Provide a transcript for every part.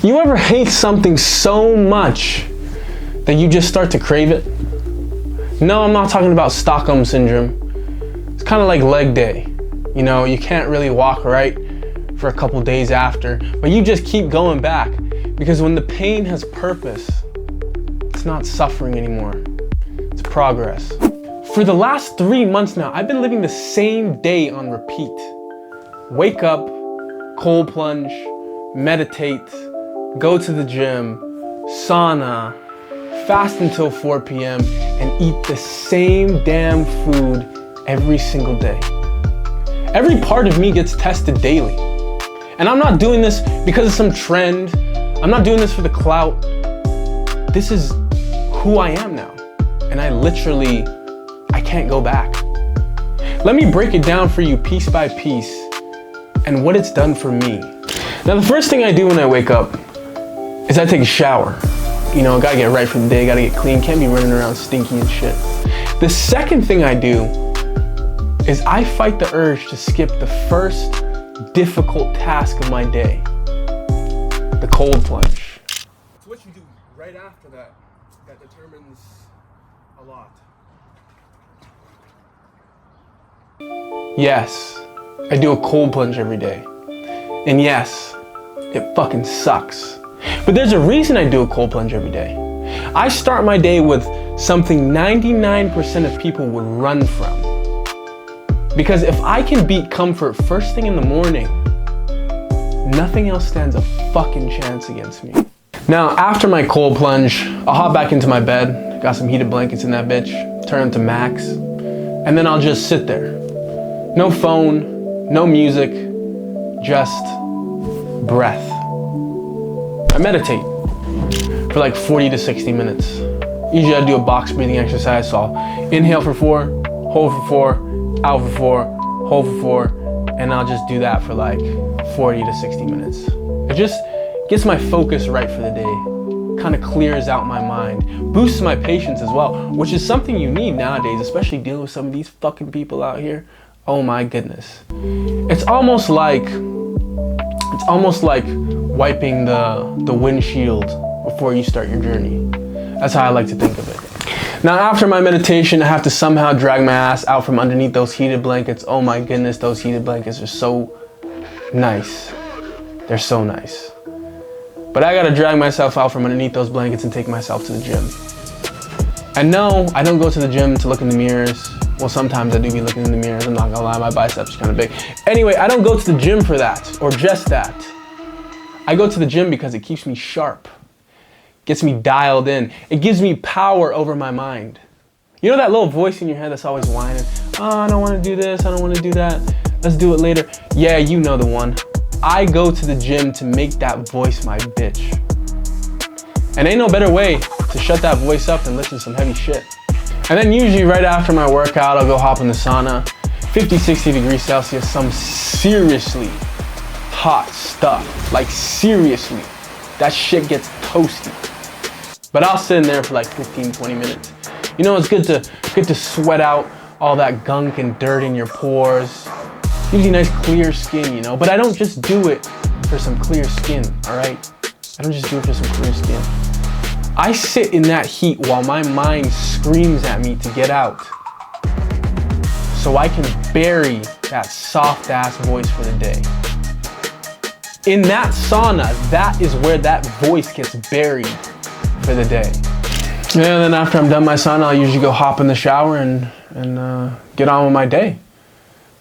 You ever hate something so much that you just start to crave it? No, I'm not talking about Stockholm syndrome. It's kind of like leg day. You know, you can't really walk right for a couple days after, but you just keep going back because when the pain has purpose, it's not suffering anymore. It's progress. For the last 3 months now, I've been living the same day on repeat. Wake up, cold plunge, meditate, go to the gym, sauna, fast until 4 p.m. and eat the same damn food every single day. Every part of me gets tested daily. And I'm not doing this because of some trend. I'm not doing this for the clout. This is who I am now. And I can't go back. Let me break it down for you piece by piece and what it's done for me. Now, the first thing I do when I wake up is I take a shower. You know, gotta get right for the day, gotta get clean, can't be running around stinky and shit. The second thing I do is I fight the urge to skip the first difficult task of my day, the cold plunge. It's what you do right after that determines a lot. Yes, I do a cold plunge every day. And yes, it fucking sucks. But there's a reason I do a cold plunge every day. I start my day with something 99% of people would run from. Because if I can beat comfort first thing in the morning, nothing else stands a fucking chance against me. Now, after my cold plunge, I'll hop back into my bed, got some heated blankets in that bitch, turn it to max, and then I'll just sit there. No phone, no music, just breath. I meditate for like 40 to 60 minutes. Usually I do a box breathing exercise, so I'll inhale for 4, hold for 4, out for 4, hold for 4, and I'll just do that for like 40 to 60 minutes. It just gets my focus right for the day, kind of clears out my mind, boosts my patience as well, which is something you need nowadays, especially dealing with some of these fucking people out here. Oh my goodness. It's almost like wiping the windshield before you start your journey. That's how I like to think of it. Now, after my meditation, I have to somehow drag my ass out from underneath those heated blankets. Oh my goodness, those heated blankets are so nice. They're so nice. But I gotta drag myself out from underneath those blankets and take myself to the gym. And no, I don't go to the gym to look in the mirrors. Well, sometimes I do be looking in the mirrors, I'm not gonna lie, my biceps are kind of big. Anyway, I don't go to the gym for that, or just that. I go to the gym because it keeps me sharp, gets me dialed in. It gives me power over my mind. You know that little voice in your head that's always whining? Oh, I don't wanna do this, I don't wanna do that. Let's do it later. Yeah, you know the one. I go to the gym to make that voice my bitch. And ain't no better way to shut that voice up than listen to some heavy shit. And then usually right after my workout, I'll go hop in the sauna, 50, 60 degrees Celsius, some seriously hot stuff. Like seriously, that shit gets toasty. But I'll sit in there for like 15, 20 minutes. You know, it's good to sweat out all that gunk and dirt in your pores. Gives you nice clear skin, you know, but I don't just do it for some clear skin, all right? I don't just do it for some clear skin. I sit in that heat while my mind screams at me to get out, so I can bury that soft ass voice for the day. In that sauna, that is where that voice gets buried for the day. And then after I'm done my sauna, I'll usually go hop in the shower and get on with my day.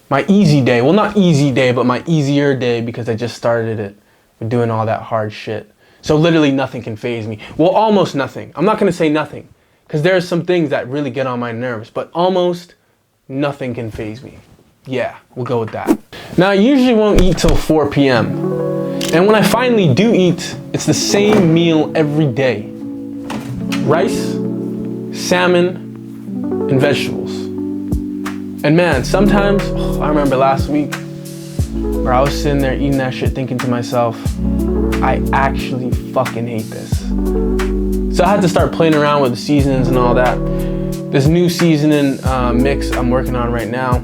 My easy day. Well, not easy day, but my easier day, because I just started it with doing all that hard shit. So literally nothing can faze me. Well, almost nothing. I'm not gonna say nothing, because there are some things that really get on my nerves, but almost nothing can faze me. Yeah, we'll go with that. Now, I usually won't eat till 4 p.m. And when I finally do eat, it's the same meal every day. Rice, salmon, and vegetables. And man, sometimes, I remember last week where I was sitting there eating that shit thinking to myself, I actually fucking hate this. So I had to start playing around with the seasonings and all that. This new seasoning mix I'm working on right now,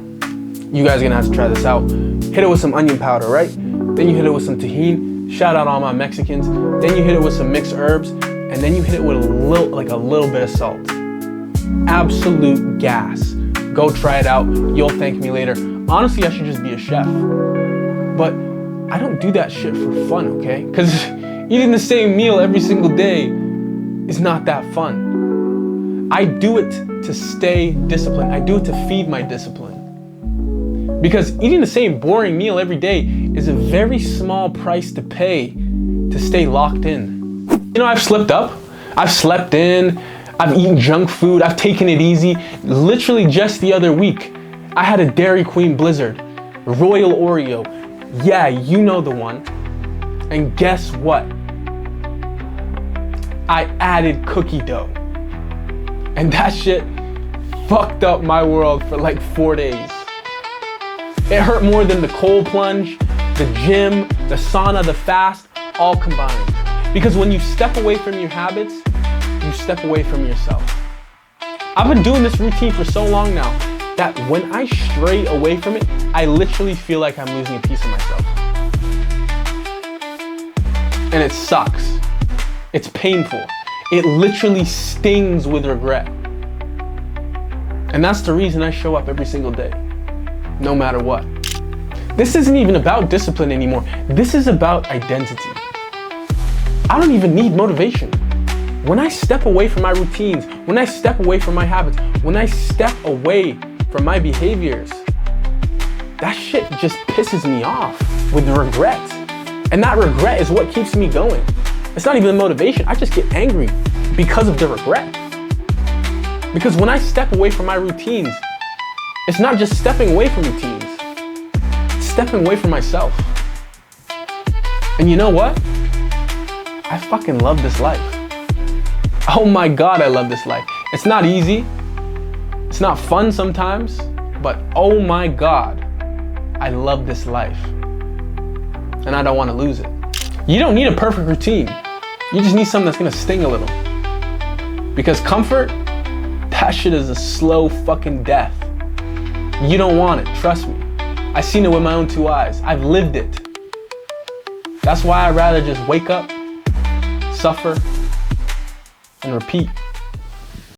you guys are gonna have to try this out. Hit it with some onion powder, right? Then you hit it with some tahini, Shout out all my Mexicans. Then you hit it with some mixed herbs, and then you hit it with a little bit of salt. Absolute gas. Go try it out. You'll thank me later. Honestly, I should just be a chef. But I don't do that shit for fun, okay? Because eating the same meal every single day is not that fun. I do it to stay disciplined. I do it to feed my discipline. Because eating the same boring meal every day is a very small price to pay to stay locked in. You know, I've slipped up. I've slept in. I've eaten junk food. I've taken it easy. Literally just the other week, I had a Dairy Queen Blizzard, Royal Oreo. Yeah, you know the one. And guess what? I added cookie dough. And that shit fucked up my world for like 4 days. It hurt more than the cold plunge, the gym, the sauna, the fast, all combined. Because when you step away from your habits, you step away from yourself. I've been doing this routine for so long now that when I stray away from it, I literally feel like I'm losing a piece of myself. And it sucks. It's painful. It literally stings with regret. And that's the reason I show up every single day, no matter what. This isn't even about discipline anymore. This is about identity. I don't even need motivation. When I step away from my routines, when I step away from my habits, when I step away from my behaviors, that shit just pisses me off with regret. And that regret is what keeps me going. It's not even the motivation. I just get angry because of the regret. Because when I step away from my routines, it's not just stepping away from routines. It's stepping away from myself. And you know what? I fucking love this life. Oh my God, I love this life. It's not easy. It's not fun sometimes, but oh my God, I love this life. And I don't want to lose it. You don't need a perfect routine. You just need something that's gonna sting a little. Because comfort, that shit is a slow fucking death. You don't want it, trust me. I've seen it with my own 2 eyes. I've lived it. That's why I'd rather just wake up, suffer, and repeat.